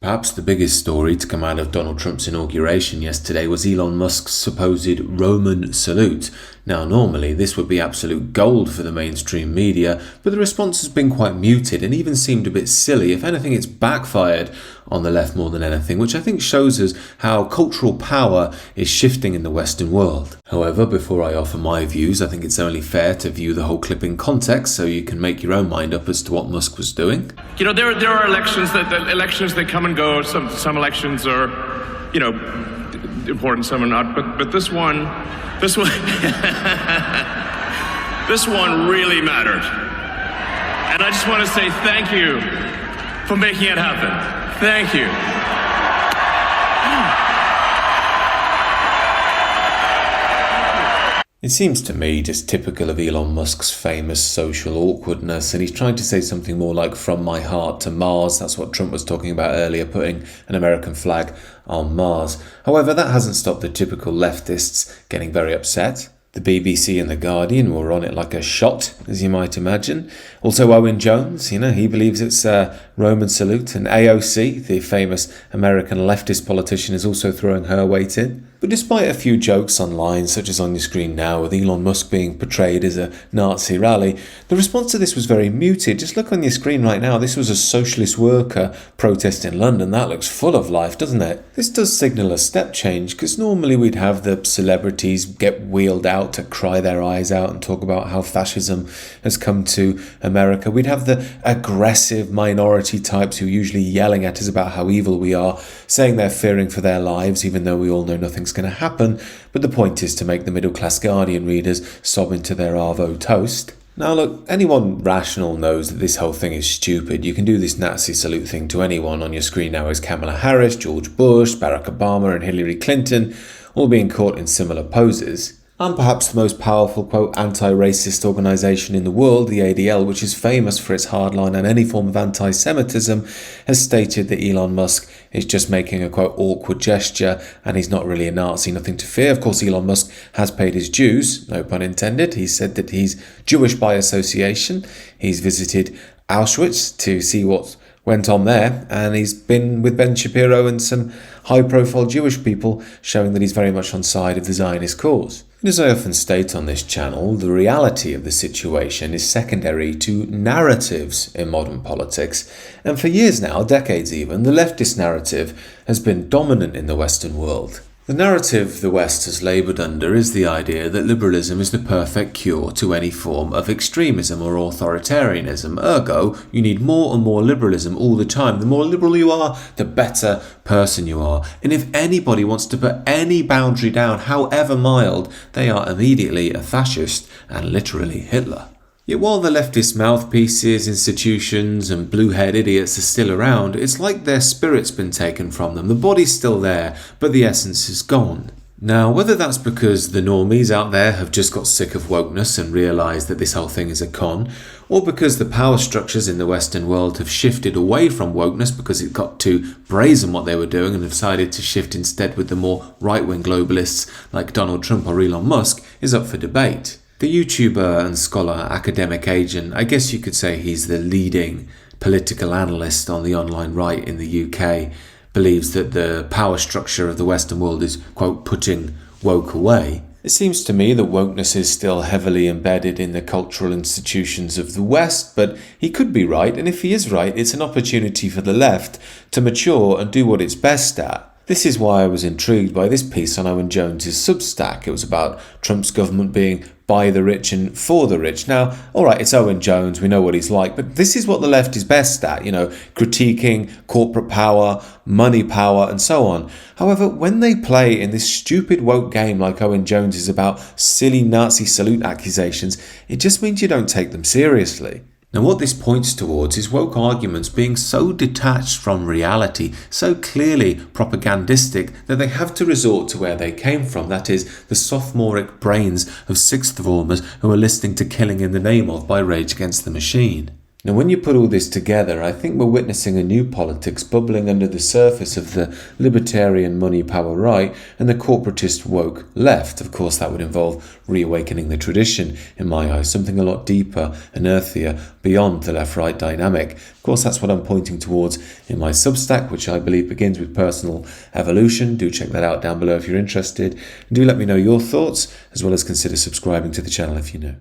Perhaps the biggest story to come out of Donald Trump's inauguration yesterday was Elon Musk's supposed Roman salute. Now, normally this would be absolute gold for the mainstream media, but the response has been quite muted and even seemed a bit silly. If anything, it's backfired on the left more than anything, which I think shows us how cultural power is shifting in the Western world. However, before I offer my views, I think it's only fair to view the whole clip in context so you can make your own mind up as to what Musk was doing. You know, there are elections that come and go. Some elections are, important, some are not. But this one, this one really mattered. And I just want to say thank you for making it happen. Thank you. It seems to me just typical of Elon Musk's famous social awkwardness, and he's trying to say something more like "from my heart to Mars." That's what Trump was talking about earlier, putting an American flag on Mars. However, that hasn't stopped the typical leftists getting very upset. The BBC and The Guardian were on it like a shot, as you might imagine. Also Owen Jones, he believes it's a Roman salute. And AOC, the famous American leftist politician, is also throwing her weight in. But despite a few jokes online, such as on your screen now, with Elon Musk being portrayed as a Nazi rally, the response to this was very muted. Just look on your screen right now. This was a socialist worker protest in London. That looks full of life, doesn't it? This does signal a step change, because normally we'd have the celebrities get wheeled out to cry their eyes out and talk about how fascism has come to America. We'd have the aggressive minority types who are usually yelling at us about how evil we are, saying they're fearing for their lives, even though we all know nothing's going to happen. But the point is to make the middle-class Guardian readers sob into their Arvo toast. Now look, anyone rational knows that this whole thing is stupid. You can do this Nazi salute thing to anyone. On your screen now is Kamala Harris, George Bush, Barack Obama and Hillary Clinton, all being caught in similar poses. And perhaps the most powerful, quote, anti-racist organisation in the world, the ADL, which is famous for its hardline and any form of anti-Semitism, has stated that Elon Musk is just making a, quote, awkward gesture and he's not really a Nazi, nothing to fear. Of course, Elon Musk has paid his dues, no pun intended. He said that he's Jewish by association. He's visited Auschwitz to see what went on there, and he's been with Ben Shapiro and some high-profile Jewish people, showing that he's very much on side of the Zionist cause. And as I often state on this channel, the reality of the situation is secondary to narratives in modern politics, and for years now, decades even, the leftist narrative has been dominant in the Western world. The narrative the West has laboured under is the idea that liberalism is the perfect cure to any form of extremism or authoritarianism. Ergo, you need more and more liberalism all the time. The more liberal you are, the better person you are. And if anybody wants to put any boundary down, however mild, they are immediately a fascist and literally Hitler. Yet while the leftist mouthpieces, institutions and blue-haired idiots are still around, it's like their spirit's been taken from them. The body's still there, but the essence is gone. Now, whether that's because the normies out there have just got sick of wokeness and realised that this whole thing is a con, or because the power structures in the Western world have shifted away from wokeness because it got too brazen what they were doing and have decided to shift instead with the more right-wing globalists like Donald Trump or Elon Musk, is up for debate. The YouTuber and scholar Academic Agent, I guess you could say he's the leading political analyst on the online right in the UK, believes that the power structure of the Western world is, quote, putting woke away. It seems to me that wokeness is still heavily embedded in the cultural institutions of the West, but he could be right, and if he is right, it's an opportunity for the left to mature and do what it's best at. This is why I was intrigued by this piece on Owen Jones's Substack. It was about Trump's government being by the rich and for the rich. Now, alright, it's Owen Jones, we know what he's like, but this is what the left is best at, critiquing corporate power, money power, and so on. However, when they play in this stupid woke game like Owen Jones is about silly Nazi salute accusations, it just means you don't take them seriously. Now what this points towards is woke arguments being so detached from reality, so clearly propagandistic, that they have to resort to where they came from, that is, the sophomoric brains of sixth formers who are listening to Killing in the Name of by Rage Against the Machine. Now, when you put all this together, I think we're witnessing a new politics bubbling under the surface of the libertarian money power right and the corporatist woke left. Of course, that would involve reawakening the tradition, in my eyes, something a lot deeper and earthier beyond the left-right dynamic. Of course, that's what I'm pointing towards in my Substack, which I believe begins with personal evolution. Do check that out down below if you're interested. And do let me know your thoughts, as well as consider subscribing to the channel if you know.